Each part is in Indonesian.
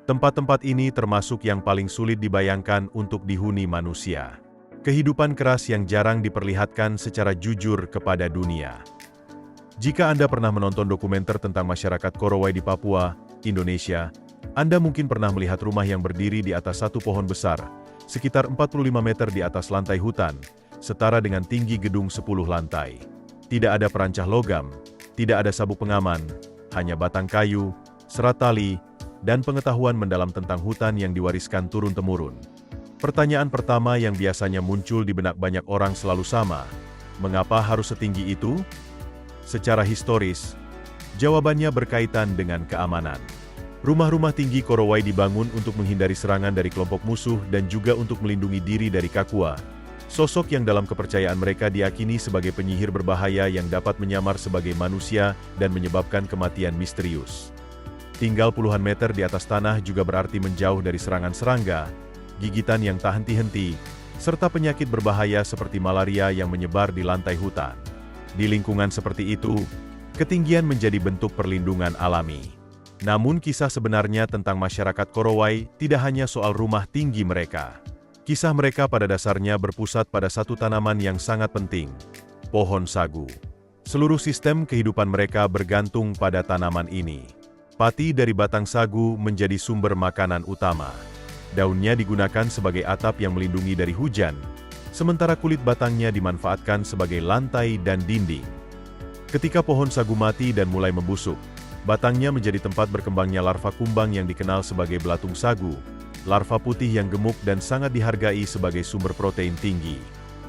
Tempat-tempat ini termasuk yang paling sulit dibayangkan untuk dihuni manusia. Kehidupan keras yang jarang diperlihatkan secara jujur kepada dunia. Jika Anda pernah menonton dokumenter tentang masyarakat Korowai di Papua, Indonesia, Anda mungkin pernah melihat rumah yang berdiri di atas satu pohon besar, sekitar 45 meter di atas lantai hutan, setara dengan tinggi gedung 10 lantai. Tidak ada perancah logam, tidak ada sabuk pengaman, hanya batang kayu, serat tali, dan pengetahuan mendalam tentang hutan yang diwariskan turun-temurun. Pertanyaan pertama yang biasanya muncul di benak banyak orang selalu sama, mengapa harus setinggi itu? Secara historis, jawabannya berkaitan dengan keamanan. Rumah-rumah tinggi Korowai dibangun untuk menghindari serangan dari kelompok musuh dan juga untuk melindungi diri dari Kakua, sosok yang dalam kepercayaan mereka diyakini sebagai penyihir berbahaya yang dapat menyamar sebagai manusia dan menyebabkan kematian misterius. Tinggal puluhan meter di atas tanah juga berarti menjauh dari serangan serangga, gigitan yang tak henti-henti, serta penyakit berbahaya seperti malaria yang menyebar di lantai hutan. Di lingkungan seperti itu, ketinggian menjadi bentuk perlindungan alami. Namun kisah sebenarnya tentang masyarakat Korowai tidak hanya soal rumah tinggi mereka. Kisah mereka pada dasarnya berpusat pada satu tanaman yang sangat penting, pohon sagu. Seluruh sistem kehidupan mereka bergantung pada tanaman ini. Pati dari batang sagu menjadi sumber makanan utama. Daunnya digunakan sebagai atap yang melindungi dari hujan, sementara kulit batangnya dimanfaatkan sebagai lantai dan dinding. Ketika pohon sagu mati dan mulai membusuk, batangnya menjadi tempat berkembangnya larva kumbang yang dikenal sebagai belatung sagu, larva putih yang gemuk dan sangat dihargai sebagai sumber protein tinggi.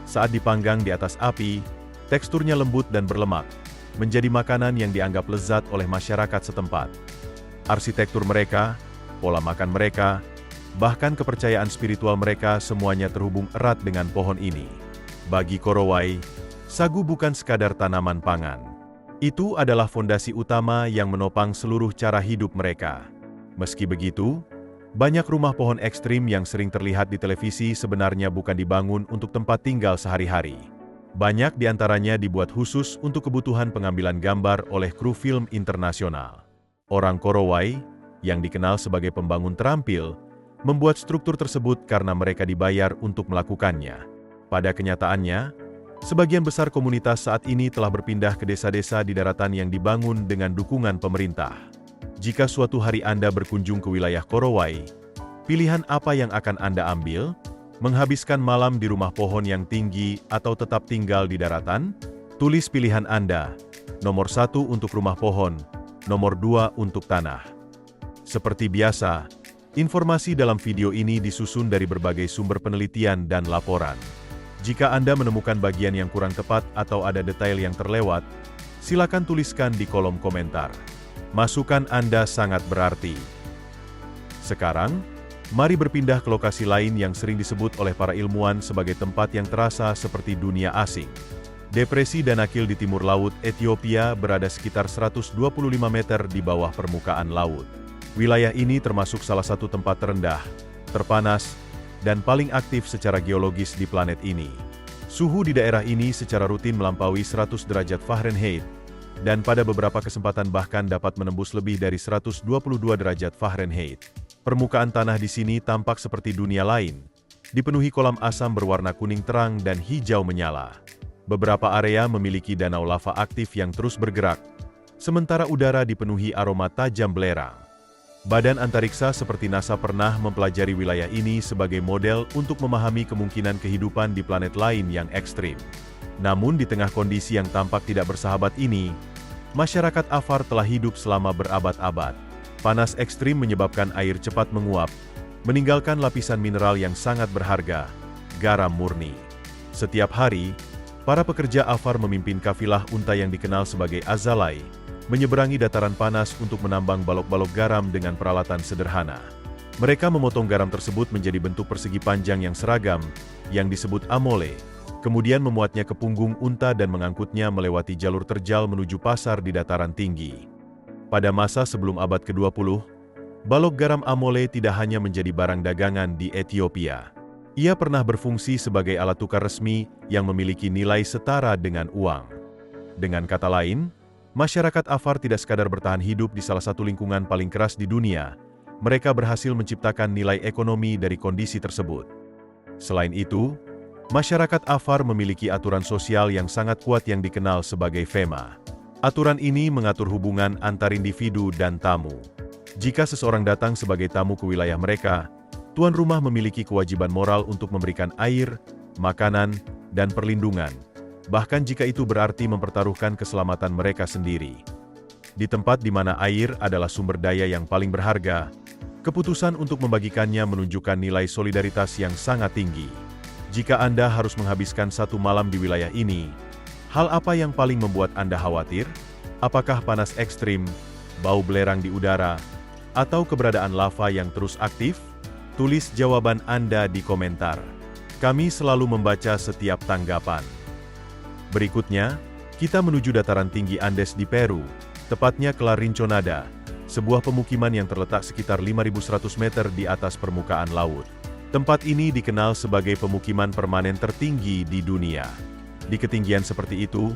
Saat dipanggang di atas api, teksturnya lembut dan berlemak, menjadi makanan yang dianggap lezat oleh masyarakat setempat. Arsitektur mereka, pola makan mereka, bahkan kepercayaan spiritual mereka semuanya terhubung erat dengan pohon ini. Bagi Korowai, sagu bukan sekadar tanaman pangan. Itu adalah fondasi utama yang menopang seluruh cara hidup mereka. Meski begitu, banyak rumah pohon ekstrim yang sering terlihat di televisi sebenarnya bukan dibangun untuk tempat tinggal sehari-hari. Banyak di antaranya dibuat khusus untuk kebutuhan pengambilan gambar oleh kru film internasional. Orang Korowai, yang dikenal sebagai pembangun terampil, membuat struktur tersebut karena mereka dibayar untuk melakukannya. Pada kenyataannya, sebagian besar komunitas saat ini telah berpindah ke desa-desa di daratan yang dibangun dengan dukungan pemerintah. Jika suatu hari Anda berkunjung ke wilayah Korowai, pilihan apa yang akan Anda ambil? Menghabiskan malam di rumah pohon yang tinggi atau tetap tinggal di daratan? Tulis pilihan Anda. Nomor 1 untuk rumah pohon, nomor 2 untuk tanah. Seperti biasa, informasi dalam video ini disusun dari berbagai sumber penelitian dan laporan. Jika Anda menemukan bagian yang kurang tepat atau ada detail yang terlewat, silakan tuliskan di kolom komentar. Masukan Anda sangat berarti. Sekarang, mari berpindah ke lokasi lain yang sering disebut oleh para ilmuwan sebagai tempat yang terasa seperti dunia asing. Depresi Danakil di timur laut Ethiopia berada sekitar 125 meter di bawah permukaan laut. Wilayah ini termasuk salah satu tempat terendah, terpanas, dan paling aktif secara geologis di planet ini. Suhu di daerah ini secara rutin melampaui 100 derajat Fahrenheit, dan pada beberapa kesempatan bahkan dapat menembus lebih dari 122 derajat Fahrenheit. Permukaan tanah di sini tampak seperti dunia lain, dipenuhi kolam asam berwarna kuning terang dan hijau menyala. Beberapa area memiliki danau lava aktif yang terus bergerak, sementara udara dipenuhi aroma tajam belerang. Badan antariksa seperti NASA pernah mempelajari wilayah ini sebagai model untuk memahami kemungkinan kehidupan di planet lain yang ekstrim. Namun di tengah kondisi yang tampak tidak bersahabat ini, masyarakat Afar telah hidup selama berabad-abad. Panas ekstrim menyebabkan air cepat menguap, meninggalkan lapisan mineral yang sangat berharga, garam murni. Setiap hari, para pekerja Afar memimpin kafilah unta yang dikenal sebagai Azalai, menyeberangi dataran panas untuk menambang balok-balok garam dengan peralatan sederhana. Mereka memotong garam tersebut menjadi bentuk persegi panjang yang seragam, yang disebut amole, kemudian memuatnya ke punggung unta dan mengangkutnya melewati jalur terjal menuju pasar di dataran tinggi. Pada masa sebelum abad ke-20, balok garam amole tidak hanya menjadi barang dagangan di Ethiopia. Ia pernah berfungsi sebagai alat tukar resmi yang memiliki nilai setara dengan uang. Dengan kata lain, masyarakat Afar tidak sekadar bertahan hidup di salah satu lingkungan paling keras di dunia, mereka berhasil menciptakan nilai ekonomi dari kondisi tersebut. Selain itu, masyarakat Afar memiliki aturan sosial yang sangat kuat yang dikenal sebagai FEMA. Aturan ini mengatur hubungan antar individu dan tamu. Jika seseorang datang sebagai tamu ke wilayah mereka, tuan rumah memiliki kewajiban moral untuk memberikan air, makanan, dan perlindungan, bahkan jika itu berarti mempertaruhkan keselamatan mereka sendiri. Di tempat di mana air adalah sumber daya yang paling berharga, keputusan untuk membagikannya menunjukkan nilai solidaritas yang sangat tinggi. Jika Anda harus menghabiskan satu malam di wilayah ini, hal apa yang paling membuat Anda khawatir? Apakah panas ekstrim, bau belerang di udara, atau keberadaan lava yang terus aktif? Tulis jawaban Anda di komentar. Kami selalu membaca setiap tanggapan. Berikutnya, kita menuju dataran tinggi Andes di Peru, tepatnya ke La Rinconada, sebuah pemukiman yang terletak sekitar 5.100 meter di atas permukaan laut. Tempat ini dikenal sebagai pemukiman permanen tertinggi di dunia. Di ketinggian seperti itu,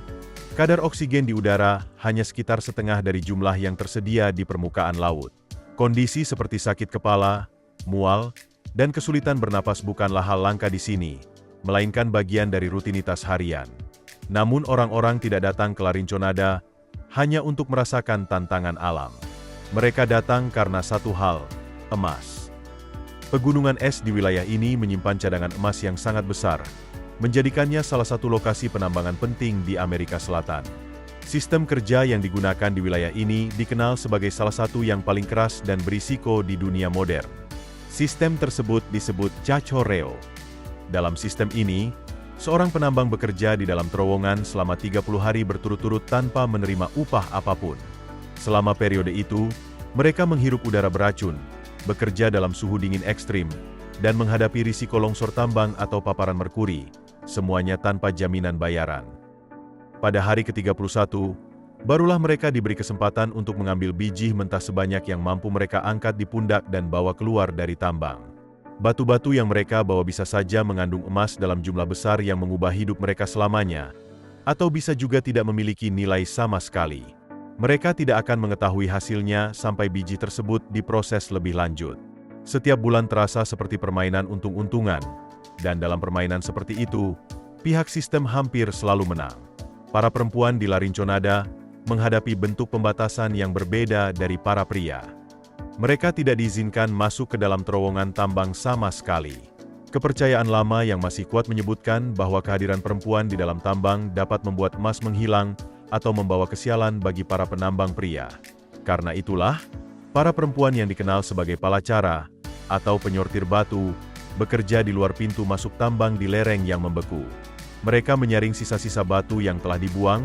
kadar oksigen di udara hanya sekitar setengah dari jumlah yang tersedia di permukaan laut. Kondisi seperti sakit kepala, mual, dan kesulitan bernapas bukanlah hal langka di sini, melainkan bagian dari rutinitas harian. Namun orang-orang tidak datang ke La Rinconada hanya untuk merasakan tantangan alam. Mereka datang karena satu hal, emas. Pegunungan es di wilayah ini menyimpan cadangan emas yang sangat besar, menjadikannya salah satu lokasi penambangan penting di Amerika Selatan. Sistem kerja yang digunakan di wilayah ini dikenal sebagai salah satu yang paling keras dan berisiko di dunia modern. Sistem tersebut disebut cachorreo. Dalam sistem ini, seorang penambang bekerja di dalam terowongan selama 30 hari berturut-turut tanpa menerima upah apapun. Selama periode itu, mereka menghirup udara beracun, bekerja dalam suhu dingin ekstrim, dan menghadapi risiko longsor tambang atau paparan merkuri, semuanya tanpa jaminan bayaran. Pada hari ke-31, barulah mereka diberi kesempatan untuk mengambil biji mentah sebanyak yang mampu mereka angkat di pundak dan bawa keluar dari tambang. Batu-batu yang mereka bawa bisa saja mengandung emas dalam jumlah besar yang mengubah hidup mereka selamanya, atau bisa juga tidak memiliki nilai sama sekali. Mereka tidak akan mengetahui hasilnya sampai biji tersebut diproses lebih lanjut. Setiap bulan terasa seperti permainan untung-untungan, dan dalam permainan seperti itu, pihak sistem hampir selalu menang. Para perempuan di La Rinconada menghadapi bentuk pembatasan yang berbeda dari para pria. Mereka tidak diizinkan masuk ke dalam terowongan tambang sama sekali. Kepercayaan lama yang masih kuat menyebutkan bahwa kehadiran perempuan di dalam tambang dapat membuat emas menghilang atau membawa kesialan bagi para penambang pria. Karena itulah, para perempuan yang dikenal sebagai palacara atau penyortir batu bekerja di luar pintu masuk tambang di lereng yang membeku. Mereka menyaring sisa-sisa batu yang telah dibuang,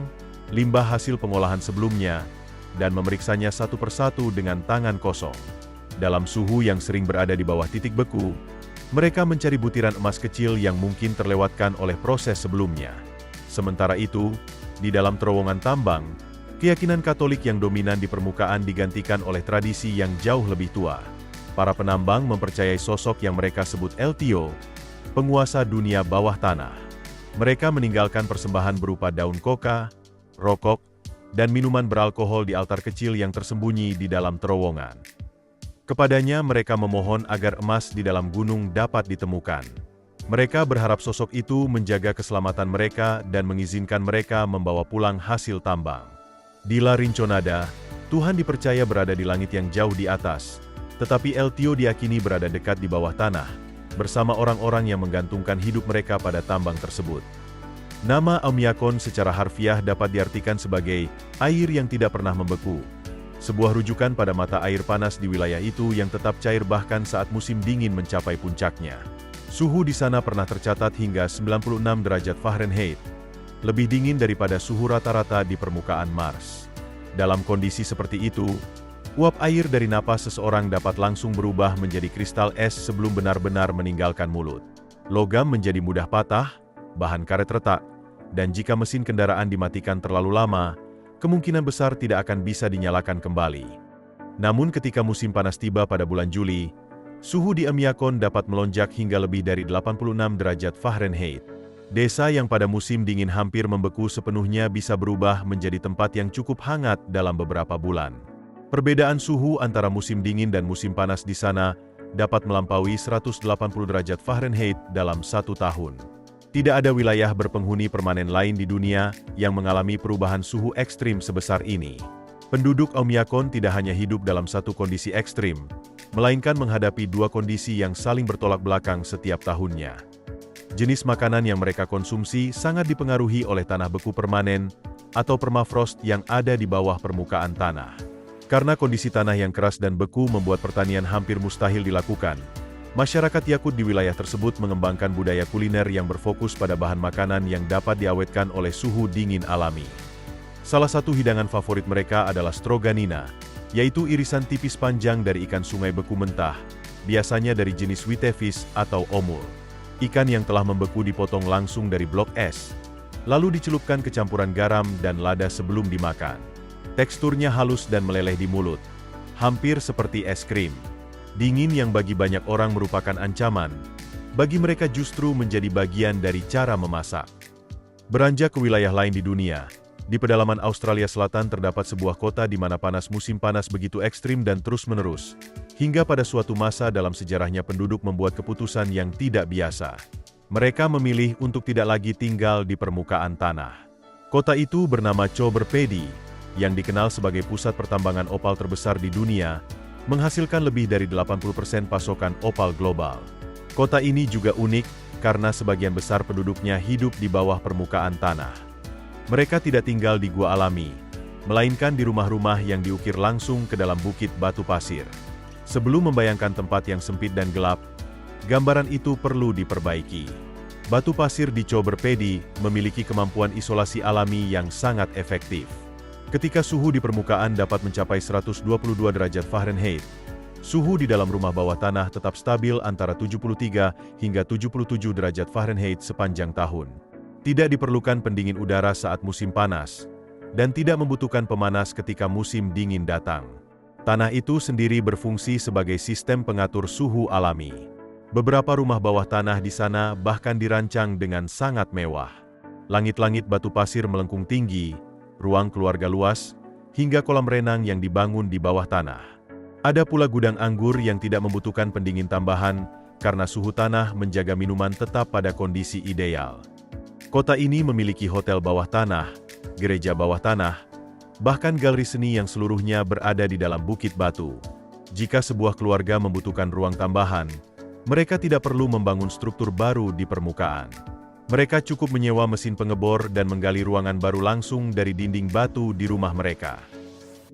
limbah hasil pengolahan sebelumnya, dan memeriksanya satu persatu dengan tangan kosong. Dalam suhu yang sering berada di bawah titik beku, mereka mencari butiran emas kecil yang mungkin terlewatkan oleh proses sebelumnya. Sementara itu, di dalam terowongan tambang, keyakinan Katolik yang dominan di permukaan digantikan oleh tradisi yang jauh lebih tua. Para penambang mempercayai sosok yang mereka sebut El Tio, penguasa dunia bawah tanah. Mereka meninggalkan persembahan berupa daun koka, rokok, dan minuman beralkohol di altar kecil yang tersembunyi di dalam terowongan. Kepadanya mereka memohon agar emas di dalam gunung dapat ditemukan. Mereka berharap sosok itu menjaga keselamatan mereka dan mengizinkan mereka membawa pulang hasil tambang. Di La Rinconada, Tuhan dipercaya berada di langit yang jauh di atas, tetapi El Tio diyakini berada dekat di bawah tanah, bersama orang-orang yang menggantungkan hidup mereka pada tambang tersebut. Nama Omiakon secara harfiah dapat diartikan sebagai air yang tidak pernah membeku, sebuah rujukan pada mata air panas di wilayah itu yang tetap cair bahkan saat musim dingin mencapai puncaknya. Suhu di sana pernah tercatat hingga 96 derajat Fahrenheit, lebih dingin daripada suhu rata-rata di permukaan Mars. Dalam kondisi seperti itu, uap air dari napas seseorang dapat langsung berubah menjadi kristal es sebelum benar-benar meninggalkan mulut. Logam menjadi mudah patah, bahan karet retak, dan jika mesin kendaraan dimatikan terlalu lama, kemungkinan besar tidak akan bisa dinyalakan kembali. Namun ketika musim panas tiba pada bulan Juli, suhu di Omiakon dapat melonjak hingga lebih dari 86 derajat Fahrenheit. Desa yang pada musim dingin hampir membeku sepenuhnya bisa berubah menjadi tempat yang cukup hangat dalam beberapa bulan. Perbedaan suhu antara musim dingin dan musim panas di sana dapat melampaui 180 derajat Fahrenheit dalam 1 tahun. Tidak ada wilayah berpenghuni permanen lain di dunia yang mengalami perubahan suhu ekstrim sebesar ini. Penduduk Oymyakon tidak hanya hidup dalam satu kondisi ekstrim, melainkan menghadapi dua kondisi yang saling bertolak belakang setiap tahunnya. Jenis makanan yang mereka konsumsi sangat dipengaruhi oleh tanah beku permanen atau permafrost yang ada di bawah permukaan tanah. Karena kondisi tanah yang keras dan beku membuat pertanian hampir mustahil dilakukan, masyarakat Yakut di wilayah tersebut mengembangkan budaya kuliner yang berfokus pada bahan makanan yang dapat diawetkan oleh suhu dingin alami. Salah satu hidangan favorit mereka adalah stroganina, yaitu irisan tipis panjang dari ikan sungai beku mentah, biasanya dari jenis witefish atau omul. Ikan yang telah membeku dipotong langsung dari blok es, lalu dicelupkan ke campuran garam dan lada sebelum dimakan. Teksturnya halus dan meleleh di mulut, hampir seperti es krim. Dingin yang bagi banyak orang merupakan ancaman, bagi mereka justru menjadi bagian dari cara memasak. Beranjak ke wilayah lain di dunia, di pedalaman Australia Selatan terdapat sebuah kota di mana panas musim panas begitu ekstrim dan terus-menerus, hingga pada suatu masa dalam sejarahnya penduduk membuat keputusan yang tidak biasa. Mereka memilih untuk tidak lagi tinggal di permukaan tanah. Kota itu bernama Choberpedi, yang dikenal sebagai pusat pertambangan opal terbesar di dunia, menghasilkan lebih dari 80% pasokan opal global. Kota ini juga unik karena sebagian besar penduduknya hidup di bawah permukaan tanah. Mereka tidak tinggal di gua alami, melainkan di rumah-rumah yang diukir langsung ke dalam bukit batu pasir. Sebelum membayangkan tempat yang sempit dan gelap, gambaran itu perlu diperbaiki. Batu pasir di Choberpedi memiliki kemampuan isolasi alami yang sangat efektif. Ketika suhu di permukaan dapat mencapai 122 derajat Fahrenheit, suhu di dalam rumah bawah tanah tetap stabil antara 73 hingga 77 derajat Fahrenheit sepanjang tahun. Tidak diperlukan pendingin udara saat musim panas, dan tidak membutuhkan pemanas ketika musim dingin datang. Tanah itu sendiri berfungsi sebagai sistem pengatur suhu alami. Beberapa rumah bawah tanah di sana bahkan dirancang dengan sangat mewah. Langit-langit batu pasir melengkung tinggi, ruang keluarga luas, hingga kolam renang yang dibangun di bawah tanah. Ada pula gudang anggur yang tidak membutuhkan pendingin tambahan, karena suhu tanah menjaga minuman tetap pada kondisi ideal. Kota ini memiliki hotel bawah tanah, gereja bawah tanah, bahkan galeri seni yang seluruhnya berada di dalam bukit batu. Jika sebuah keluarga membutuhkan ruang tambahan, mereka tidak perlu membangun struktur baru di permukaan. Mereka cukup menyewa mesin pengebor dan menggali ruangan baru langsung dari dinding batu di rumah mereka.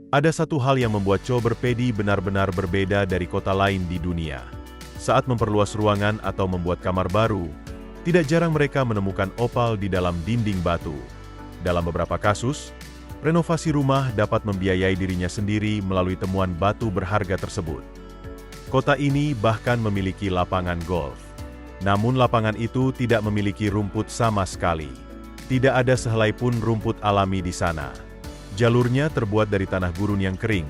Ada satu hal yang membuat Choberpedi benar-benar berbeda dari kota lain di dunia. Saat memperluas ruangan atau membuat kamar baru, tidak jarang mereka menemukan opal di dalam dinding batu. Dalam beberapa kasus, renovasi rumah dapat membiayai dirinya sendiri melalui temuan batu berharga tersebut. Kota ini bahkan memiliki lapangan golf. Namun lapangan itu tidak memiliki rumput sama sekali. Tidak ada sehelai pun rumput alami di sana. Jalurnya terbuat dari tanah gurun yang kering,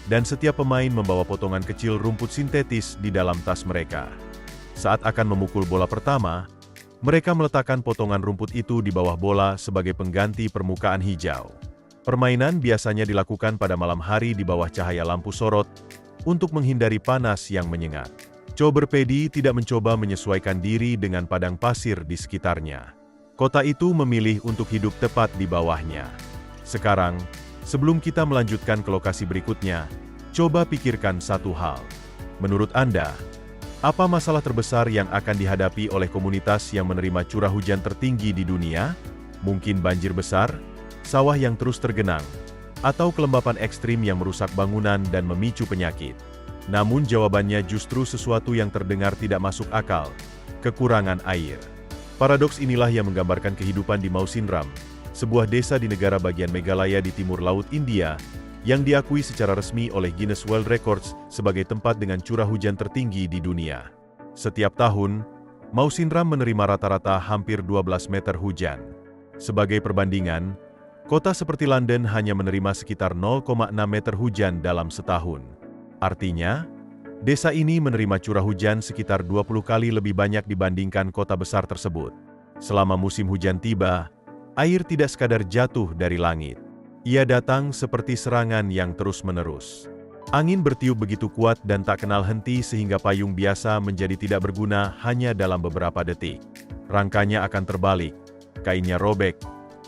dan setiap pemain membawa potongan kecil rumput sintetis di dalam tas mereka. Saat akan memukul bola pertama, mereka meletakkan potongan rumput itu di bawah bola sebagai pengganti permukaan hijau. Permainan biasanya dilakukan pada malam hari di bawah cahaya lampu sorot untuk menghindari panas yang menyengat. Choberpedi tidak mencoba menyesuaikan diri dengan padang pasir di sekitarnya. Kota itu memilih untuk hidup tepat di bawahnya. Sekarang, sebelum kita melanjutkan ke lokasi berikutnya, coba pikirkan satu hal. Menurut Anda, apa masalah terbesar yang akan dihadapi oleh komunitas yang menerima curah hujan tertinggi di dunia? Mungkin banjir besar, sawah yang terus tergenang, atau kelembapan ekstrim yang merusak bangunan dan memicu penyakit. Namun jawabannya justru sesuatu yang terdengar tidak masuk akal, kekurangan air. Paradoks inilah yang menggambarkan kehidupan di Mawsynram, sebuah desa di negara bagian Meghalaya di timur Laut India, yang diakui secara resmi oleh Guinness World Records sebagai tempat dengan curah hujan tertinggi di dunia. Setiap tahun, Mawsynram menerima rata-rata hampir 12 meter hujan. Sebagai perbandingan, kota seperti London hanya menerima sekitar 0,6 meter hujan dalam setahun. Artinya, desa ini menerima curah hujan sekitar 20 kali lebih banyak dibandingkan kota besar tersebut. Selama musim hujan tiba, air tidak sekadar jatuh dari langit. Ia datang seperti serangan yang terus-menerus. Angin bertiup begitu kuat dan tak kenal henti sehingga payung biasa menjadi tidak berguna hanya dalam beberapa detik. Rangkanya akan terbalik, kainnya robek,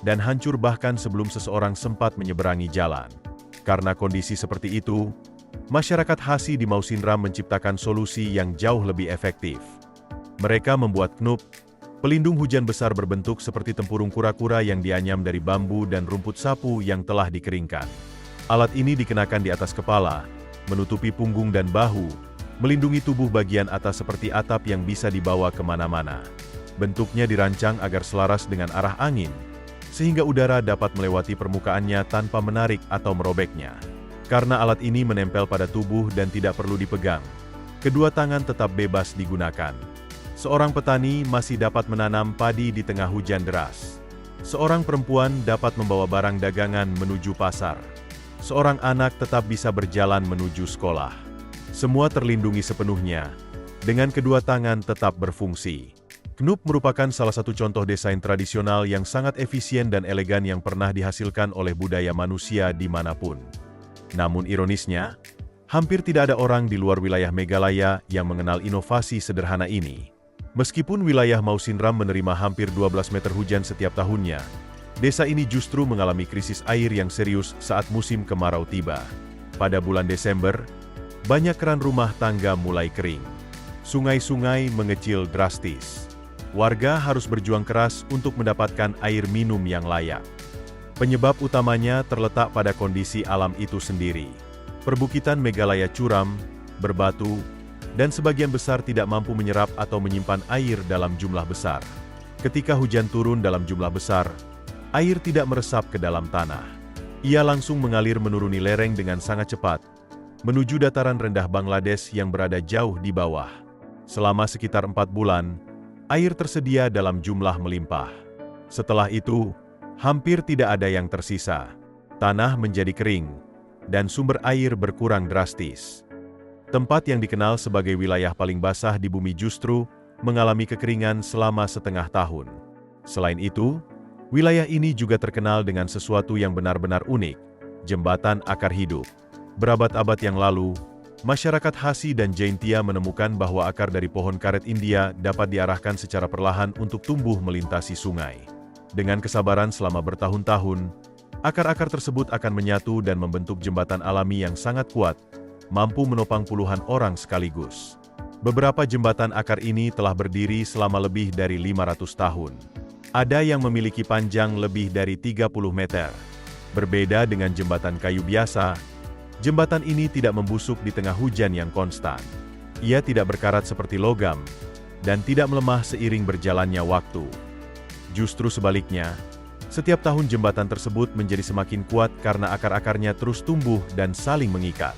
dan hancur bahkan sebelum seseorang sempat menyeberangi jalan. Karena kondisi seperti itu, masyarakat Khasi di Mausinram menciptakan solusi yang jauh lebih efektif. Mereka membuat knup, pelindung hujan besar berbentuk seperti tempurung kura-kura yang dianyam dari bambu dan rumput sapu yang telah dikeringkan. Alat ini dikenakan di atas kepala, menutupi punggung dan bahu, melindungi tubuh bagian atas seperti atap yang bisa dibawa kemana-mana. Bentuknya dirancang agar selaras dengan arah angin, sehingga udara dapat melewati permukaannya tanpa menarik atau merobeknya. Karena alat ini menempel pada tubuh dan tidak perlu dipegang, kedua tangan tetap bebas digunakan. Seorang petani masih dapat menanam padi di tengah hujan deras. Seorang perempuan dapat membawa barang dagangan menuju pasar. Seorang anak tetap bisa berjalan menuju sekolah. Semua terlindungi sepenuhnya, dengan kedua tangan tetap berfungsi. Knup merupakan salah satu contoh desain tradisional yang sangat efisien dan elegan yang pernah dihasilkan oleh budaya manusia dimanapun. Namun ironisnya, hampir tidak ada orang di luar wilayah Meghalaya yang mengenal inovasi sederhana ini. Meskipun wilayah Mausinram menerima hampir 12 meter hujan setiap tahunnya, desa ini justru mengalami krisis air yang serius saat musim kemarau tiba. Pada bulan Desember, banyak keran rumah tangga mulai kering. Sungai-sungai mengecil drastis. Warga harus berjuang keras untuk mendapatkan air minum yang layak. Penyebab utamanya terletak pada kondisi alam itu sendiri. Perbukitan Meghalaya curam, berbatu, dan sebagian besar tidak mampu menyerap atau menyimpan air dalam jumlah besar. Ketika hujan turun dalam jumlah besar, air tidak meresap ke dalam tanah. Ia langsung mengalir menuruni lereng dengan sangat cepat, menuju dataran rendah Bangladesh yang berada jauh di bawah. Selama sekitar 4 bulan, air tersedia dalam jumlah melimpah. Setelah itu, hampir tidak ada yang tersisa. Tanah menjadi kering, dan sumber air berkurang drastis. Tempat yang dikenal sebagai wilayah paling basah di bumi justru mengalami kekeringan selama setengah tahun. Selain itu, wilayah ini juga terkenal dengan sesuatu yang benar-benar unik, jembatan akar hidup. Berabad-abad yang lalu, masyarakat Khasi dan Jaintia menemukan bahwa akar dari pohon karet India dapat diarahkan secara perlahan untuk tumbuh melintasi sungai. Dengan kesabaran selama bertahun-tahun, akar-akar tersebut akan menyatu dan membentuk jembatan alami yang sangat kuat, mampu menopang puluhan orang sekaligus. Beberapa jembatan akar ini telah berdiri selama lebih dari 500 tahun. Ada yang memiliki panjang lebih dari 30 meter. Berbeda dengan jembatan kayu biasa, jembatan ini tidak membusuk di tengah hujan yang konstan. Ia tidak berkarat seperti logam, dan tidak melemah seiring berjalannya waktu. Justru sebaliknya, setiap tahun jembatan tersebut menjadi semakin kuat karena akar-akarnya terus tumbuh dan saling mengikat.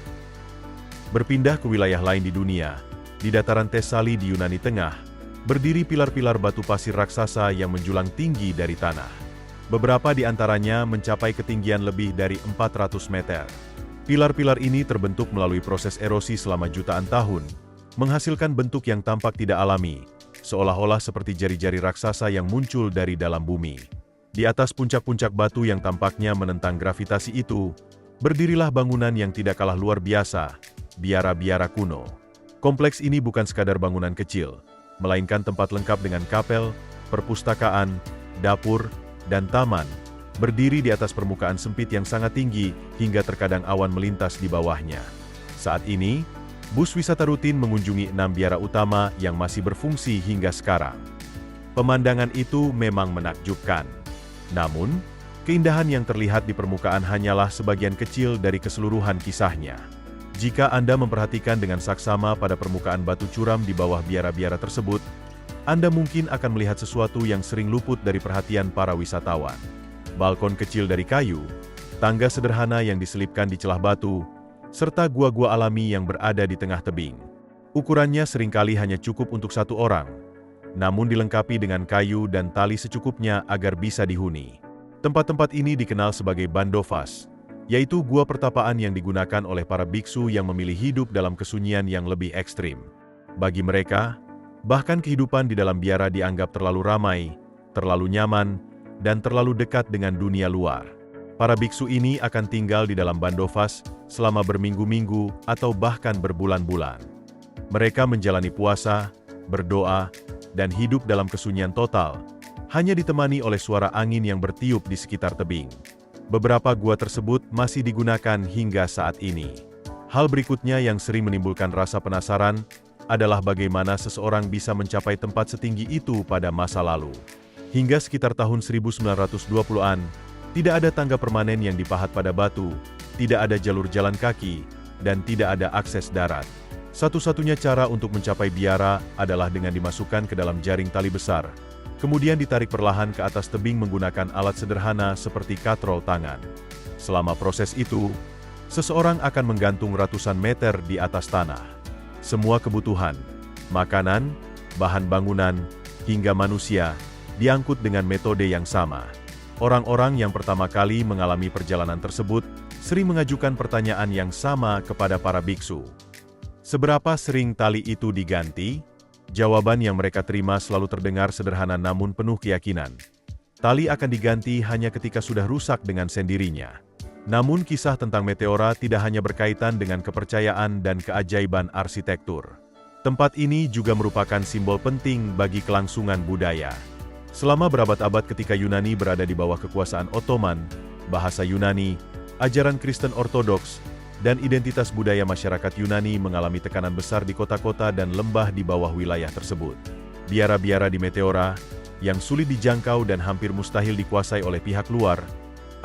Berpindah ke wilayah lain di dunia, di dataran Thesali di Yunani Tengah, berdiri pilar-pilar batu pasir raksasa yang menjulang tinggi dari tanah. Beberapa di antaranya mencapai ketinggian lebih dari 400 meter. Pilar-pilar ini terbentuk melalui proses erosi selama jutaan tahun, menghasilkan bentuk yang tampak tidak alami, seolah-olah seperti jari-jari raksasa yang muncul dari dalam bumi. Di atas puncak-puncak batu yang tampaknya menentang gravitasi itu, berdirilah bangunan yang tidak kalah luar biasa, biara-biara kuno. Kompleks ini bukan sekadar bangunan kecil, melainkan tempat lengkap dengan kapel, perpustakaan, dapur, dan taman, berdiri di atas permukaan sempit yang sangat tinggi hingga terkadang awan melintas di bawahnya. Saat ini, bus wisata rutin mengunjungi 6 biara utama yang masih berfungsi hingga sekarang. Pemandangan itu memang menakjubkan. Namun, keindahan yang terlihat di permukaan hanyalah sebagian kecil dari keseluruhan kisahnya. Jika Anda memperhatikan dengan saksama pada permukaan batu curam di bawah biara-biara tersebut, Anda mungkin akan melihat sesuatu yang sering luput dari perhatian para wisatawan. Balkon kecil dari kayu, tangga sederhana yang diselipkan di celah batu, serta gua-gua alami yang berada di tengah tebing. Ukurannya seringkali hanya cukup untuk satu orang, namun dilengkapi dengan kayu dan tali secukupnya agar bisa dihuni. Tempat-tempat ini dikenal sebagai bandovas, yaitu gua pertapaan yang digunakan oleh para biksu yang memilih hidup dalam kesunyian yang lebih ekstrim. Bagi mereka, bahkan kehidupan di dalam biara dianggap terlalu ramai, terlalu nyaman, dan terlalu dekat dengan dunia luar. Para biksu ini akan tinggal di dalam Bandovas selama berminggu-minggu atau bahkan berbulan-bulan. Mereka menjalani puasa, berdoa, dan hidup dalam kesunyian total, hanya ditemani oleh suara angin yang bertiup di sekitar tebing. Beberapa gua tersebut masih digunakan hingga saat ini. Hal berikutnya yang sering menimbulkan rasa penasaran adalah bagaimana seseorang bisa mencapai tempat setinggi itu pada masa lalu. Hingga sekitar tahun 1920-an, tidak ada tangga permanen yang dipahat pada batu, tidak ada jalur jalan kaki, dan tidak ada akses darat. Satu-satunya cara untuk mencapai biara adalah dengan dimasukkan ke dalam jaring tali besar, kemudian ditarik perlahan ke atas tebing menggunakan alat sederhana seperti katrol tangan. Selama proses itu, seseorang akan menggantung ratusan meter di atas tanah. Semua kebutuhan, makanan, bahan bangunan, hingga manusia, diangkut dengan metode yang sama. Orang-orang yang pertama kali mengalami perjalanan tersebut sering mengajukan pertanyaan yang sama kepada para biksu. Seberapa sering tali itu diganti? Jawaban yang mereka terima selalu terdengar sederhana namun penuh keyakinan. Tali akan diganti hanya ketika sudah rusak dengan sendirinya. Namun kisah tentang meteora tidak hanya berkaitan dengan kepercayaan dan keajaiban arsitektur. Tempat ini juga merupakan simbol penting bagi kelangsungan budaya. Selama berabad-abad ketika Yunani berada di bawah kekuasaan Ottoman, bahasa Yunani, ajaran Kristen Ortodoks, dan identitas budaya masyarakat Yunani mengalami tekanan besar di kota-kota dan lembah di bawah wilayah tersebut. Biara-biara di Meteora, yang sulit dijangkau dan hampir mustahil dikuasai oleh pihak luar,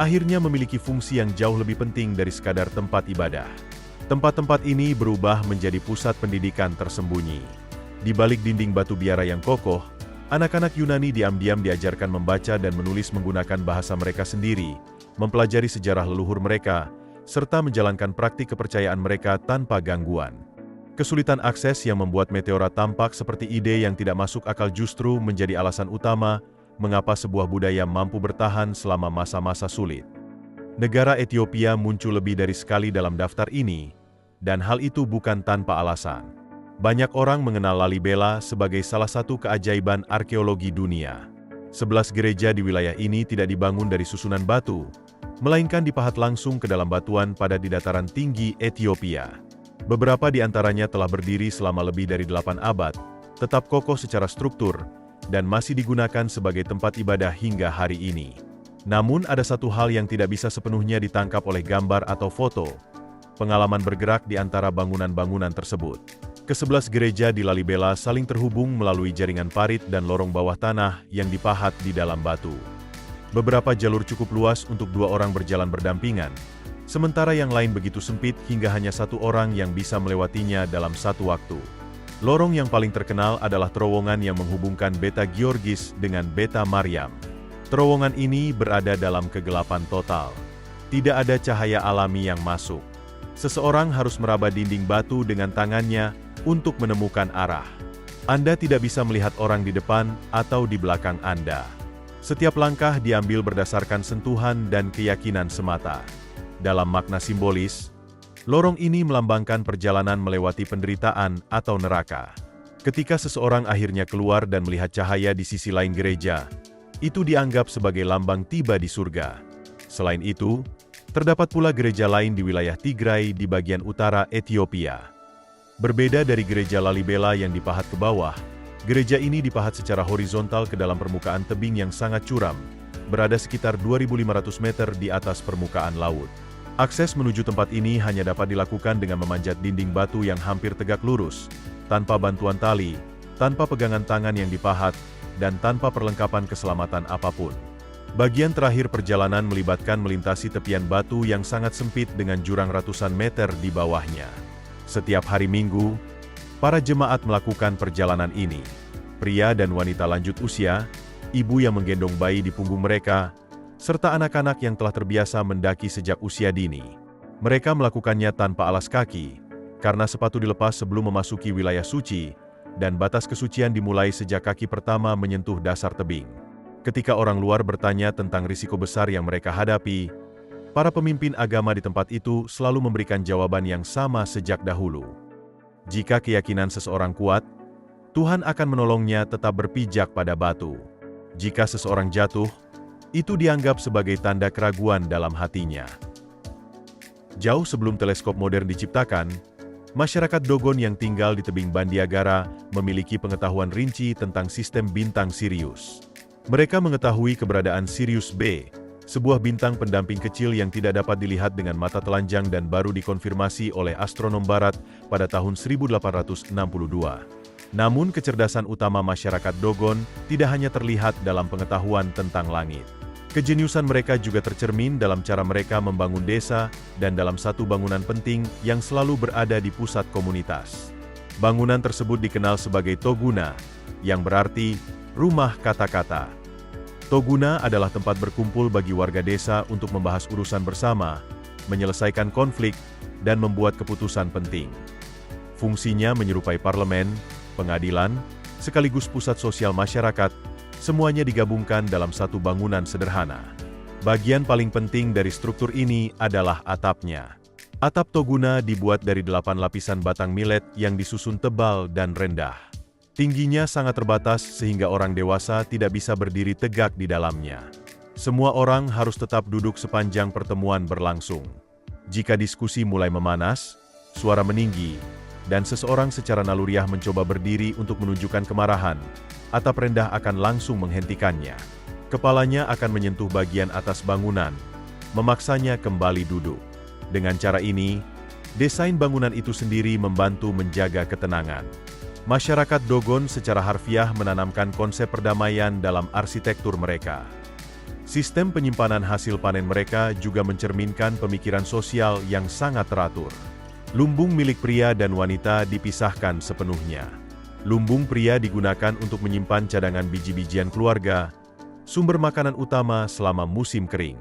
akhirnya memiliki fungsi yang jauh lebih penting dari sekadar tempat ibadah. Tempat-tempat ini berubah menjadi pusat pendidikan tersembunyi. Di balik dinding batu biara yang kokoh, anak-anak Yunani diam-diam diajarkan membaca dan menulis menggunakan bahasa mereka sendiri, mempelajari sejarah leluhur mereka, serta menjalankan praktik kepercayaan mereka tanpa gangguan. Kesulitan akses yang membuat Meteora tampak seperti ide yang tidak masuk akal justru menjadi alasan utama mengapa sebuah budaya mampu bertahan selama masa-masa sulit. Negara Ethiopia muncul lebih dari sekali dalam daftar ini, dan hal itu bukan tanpa alasan. Banyak orang mengenal Lalibela sebagai salah satu keajaiban arkeologi dunia. 11 gereja di wilayah ini tidak dibangun dari susunan batu, melainkan dipahat langsung ke dalam batuan padat di dataran tinggi Ethiopia. Beberapa di antaranya telah berdiri selama lebih dari 8 abad, tetap kokoh secara struktur, dan masih digunakan sebagai tempat ibadah hingga hari ini. Namun ada satu hal yang tidak bisa sepenuhnya ditangkap oleh gambar atau foto, pengalaman bergerak di antara bangunan-bangunan tersebut. Ke-11 gereja di Lalibela saling terhubung melalui jaringan parit dan lorong bawah tanah yang dipahat di dalam batu. Beberapa jalur cukup luas untuk 2 orang berjalan berdampingan, sementara yang lain begitu sempit hingga hanya 1 orang yang bisa melewatinya dalam satu waktu. Lorong yang paling terkenal adalah terowongan yang menghubungkan Beta Georgis dengan Beta Maryam. Terowongan ini berada dalam kegelapan total. Tidak ada cahaya alami yang masuk. Seseorang harus meraba dinding batu dengan tangannya untuk menemukan arah. Anda tidak bisa melihat orang di depan atau di belakang Anda. Setiap langkah diambil berdasarkan sentuhan dan keyakinan semata. Dalam makna simbolis, lorong ini melambangkan perjalanan melewati penderitaan atau neraka. Ketika seseorang akhirnya keluar dan melihat cahaya di sisi lain gereja, itu dianggap sebagai lambang tiba di surga. Selain itu, terdapat pula gereja lain di wilayah Tigray di bagian utara Ethiopia. Berbeda dari gereja Lalibela yang dipahat ke bawah, gereja ini dipahat secara horizontal ke dalam permukaan tebing yang sangat curam, berada sekitar 2.500 meter di atas permukaan laut. Akses menuju tempat ini hanya dapat dilakukan dengan memanjat dinding batu yang hampir tegak lurus, tanpa bantuan tali, tanpa pegangan tangan yang dipahat, dan tanpa perlengkapan keselamatan apapun. Bagian terakhir perjalanan melibatkan melintasi tepian batu yang sangat sempit dengan jurang ratusan meter di bawahnya. Setiap hari Minggu, para jemaat melakukan perjalanan ini. Pria dan wanita lanjut usia, ibu yang menggendong bayi di punggung mereka, serta anak-anak yang telah terbiasa mendaki sejak usia dini. Mereka melakukannya tanpa alas kaki, karena sepatu dilepas sebelum memasuki wilayah suci, dan batas kesucian dimulai sejak kaki pertama menyentuh dasar tebing. Ketika orang luar bertanya tentang risiko besar yang mereka hadapi, para pemimpin agama di tempat itu selalu memberikan jawaban yang sama sejak dahulu. Jika keyakinan seseorang kuat, Tuhan akan menolongnya tetap berpijak pada batu. Jika seseorang jatuh, Itu dianggap sebagai tanda keraguan dalam hatinya. Jauh sebelum teleskop modern diciptakan, masyarakat Dogon yang tinggal di tebing Bandiagara memiliki pengetahuan rinci tentang sistem bintang Sirius. Mereka mengetahui keberadaan Sirius B, sebuah bintang pendamping kecil yang tidak dapat dilihat dengan mata telanjang dan baru dikonfirmasi oleh astronom barat pada tahun 1862. Namun kecerdasan utama masyarakat Dogon tidak hanya terlihat dalam pengetahuan tentang langit. Kejeniusan mereka juga tercermin dalam cara mereka membangun desa dan dalam satu bangunan penting yang selalu berada di pusat komunitas. Bangunan tersebut dikenal sebagai Toguna, yang berarti rumah kata-kata. Toguna adalah tempat berkumpul bagi warga desa untuk membahas urusan bersama, menyelesaikan konflik, dan membuat keputusan penting. Fungsinya menyerupai parlemen, pengadilan, sekaligus pusat sosial masyarakat, semuanya digabungkan dalam satu bangunan sederhana. Bagian paling penting dari struktur ini adalah atapnya. Atap Toguna dibuat dari 8 lapisan batang millet yang disusun tebal dan rendah. Tingginya sangat terbatas sehingga orang dewasa tidak bisa berdiri tegak di dalamnya. Semua orang harus tetap duduk sepanjang pertemuan berlangsung. Jika diskusi mulai memanas, suara meninggi, dan seseorang secara naluriah mencoba berdiri untuk menunjukkan kemarahan, atap rendah akan langsung menghentikannya. Kepalanya akan menyentuh bagian atas bangunan, memaksanya kembali duduk. Dengan cara ini, desain bangunan itu sendiri membantu menjaga ketenangan. Masyarakat Dogon secara harfiah menanamkan konsep perdamaian dalam arsitektur mereka. Sistem penyimpanan hasil panen mereka juga mencerminkan pemikiran sosial yang sangat teratur. Lumbung milik pria dan wanita dipisahkan sepenuhnya. Lumbung pria digunakan untuk menyimpan cadangan biji-bijian keluarga, sumber makanan utama selama musim kering.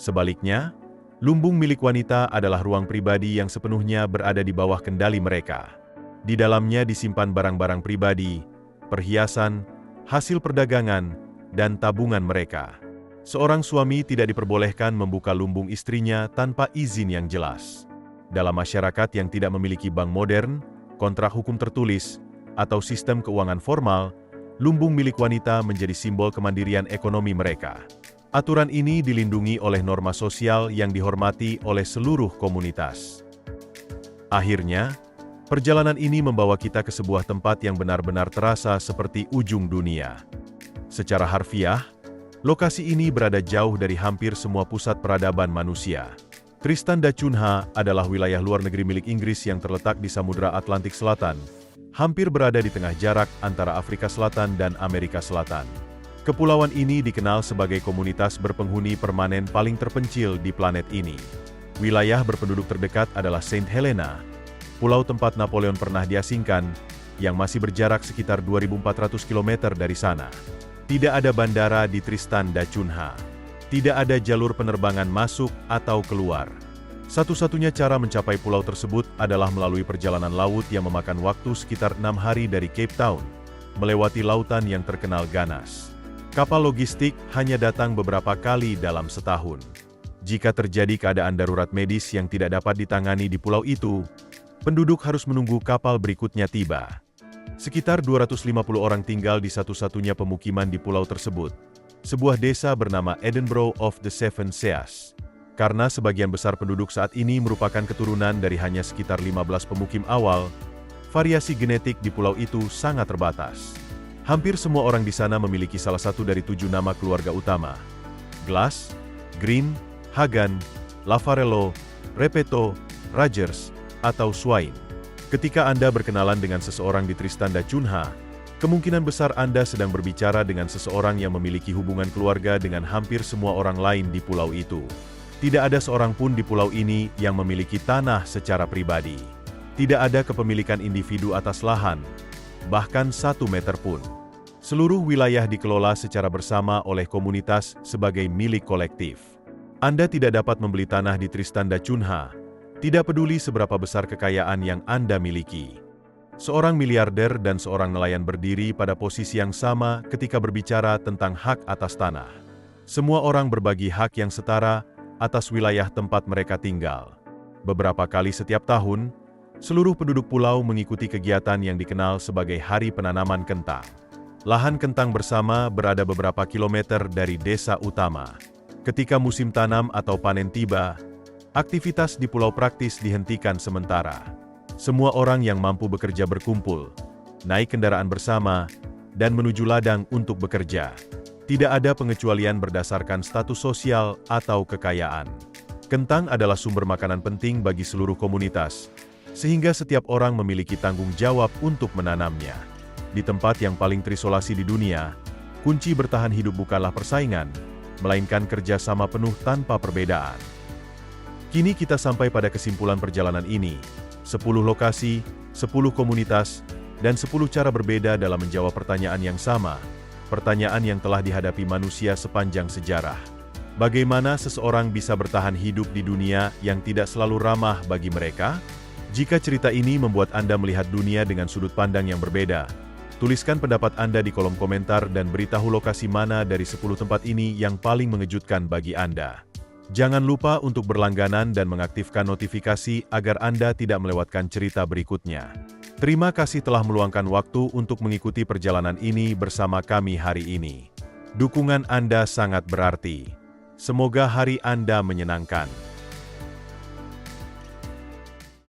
Sebaliknya, lumbung milik wanita adalah ruang pribadi yang sepenuhnya berada di bawah kendali mereka. Di dalamnya disimpan barang-barang pribadi, perhiasan, hasil perdagangan, dan tabungan mereka. Seorang suami tidak diperbolehkan membuka lumbung istrinya tanpa izin yang jelas. Dalam masyarakat yang tidak memiliki bank modern, kontrak hukum tertulis, atau sistem keuangan formal, lumbung milik wanita menjadi simbol kemandirian ekonomi mereka. Aturan ini dilindungi oleh norma sosial yang dihormati oleh seluruh komunitas. Akhirnya, perjalanan ini membawa kita ke sebuah tempat yang benar-benar terasa seperti ujung dunia. Secara harfiah, lokasi ini berada jauh dari hampir semua pusat peradaban manusia. Tristan da Cunha adalah wilayah luar negeri milik Inggris yang terletak di Samudra Atlantik Selatan, hampir berada di tengah jarak antara Afrika Selatan dan Amerika Selatan. Kepulauan ini dikenal sebagai komunitas berpenghuni permanen paling terpencil di planet ini. Wilayah berpenduduk terdekat adalah Saint Helena, pulau tempat Napoleon pernah diasingkan, yang masih berjarak sekitar 2.400 km dari sana. Tidak ada bandara di Tristan da Cunha. Tidak ada jalur penerbangan masuk atau keluar. Satu-satunya cara mencapai pulau tersebut adalah melalui perjalanan laut yang memakan waktu sekitar 6 hari dari Cape Town, melewati lautan yang terkenal ganas. Kapal logistik hanya datang beberapa kali dalam setahun. Jika terjadi keadaan darurat medis yang tidak dapat ditangani di pulau itu, penduduk harus menunggu kapal berikutnya tiba. Sekitar 250 orang tinggal di satu-satunya pemukiman di pulau tersebut, sebuah desa bernama Edinburgh of the Seven Seas. Karena sebagian besar penduduk saat ini merupakan keturunan dari hanya sekitar 15 pemukim awal, variasi genetik di pulau itu sangat terbatas. Hampir semua orang di sana memiliki salah satu dari 7 nama keluarga utama: Glass, Green, Hagan, Lavarello, Repetto, Rogers, atau Swain. Ketika Anda berkenalan dengan seseorang di Tristan da Cunha, kemungkinan besar Anda sedang berbicara dengan seseorang yang memiliki hubungan keluarga dengan hampir semua orang lain di pulau itu. Tidak ada seorang pun di pulau ini yang memiliki tanah secara pribadi. Tidak ada kepemilikan individu atas lahan, bahkan 1 meter pun. Seluruh wilayah dikelola secara bersama oleh komunitas sebagai milik kolektif. Anda tidak dapat membeli tanah di Tristan da Cunha, tidak peduli seberapa besar kekayaan yang Anda miliki. Seorang miliarder dan seorang nelayan berdiri pada posisi yang sama ketika berbicara tentang hak atas tanah. Semua orang berbagi hak yang setara atas wilayah tempat mereka tinggal. Beberapa kali setiap tahun, seluruh penduduk pulau mengikuti kegiatan yang dikenal sebagai Hari Penanaman Kentang. Lahan kentang bersama berada beberapa kilometer dari desa utama. Ketika musim tanam atau panen tiba, aktivitas di pulau praktis dihentikan sementara. Semua orang yang mampu bekerja berkumpul, naik kendaraan bersama, dan menuju ladang untuk bekerja. Tidak ada pengecualian berdasarkan status sosial atau kekayaan. Kentang adalah sumber makanan penting bagi seluruh komunitas, sehingga setiap orang memiliki tanggung jawab untuk menanamnya. Di tempat yang paling terisolasi di dunia, kunci bertahan hidup bukanlah persaingan, melainkan kerjasama penuh tanpa perbedaan. Kini kita sampai pada kesimpulan perjalanan ini, 10 lokasi, 10 komunitas, dan 10 cara berbeda dalam menjawab pertanyaan yang sama, pertanyaan yang telah dihadapi manusia sepanjang sejarah. Bagaimana seseorang bisa bertahan hidup di dunia yang tidak selalu ramah bagi mereka? Jika cerita ini membuat Anda melihat dunia dengan sudut pandang yang berbeda, tuliskan pendapat Anda di kolom komentar dan beritahu lokasi mana dari 10 tempat ini yang paling mengejutkan bagi Anda. Jangan lupa untuk berlangganan dan mengaktifkan notifikasi agar Anda tidak melewatkan cerita berikutnya. Terima kasih telah meluangkan waktu untuk mengikuti perjalanan ini bersama kami hari ini. Dukungan Anda sangat berarti. Semoga hari Anda menyenangkan.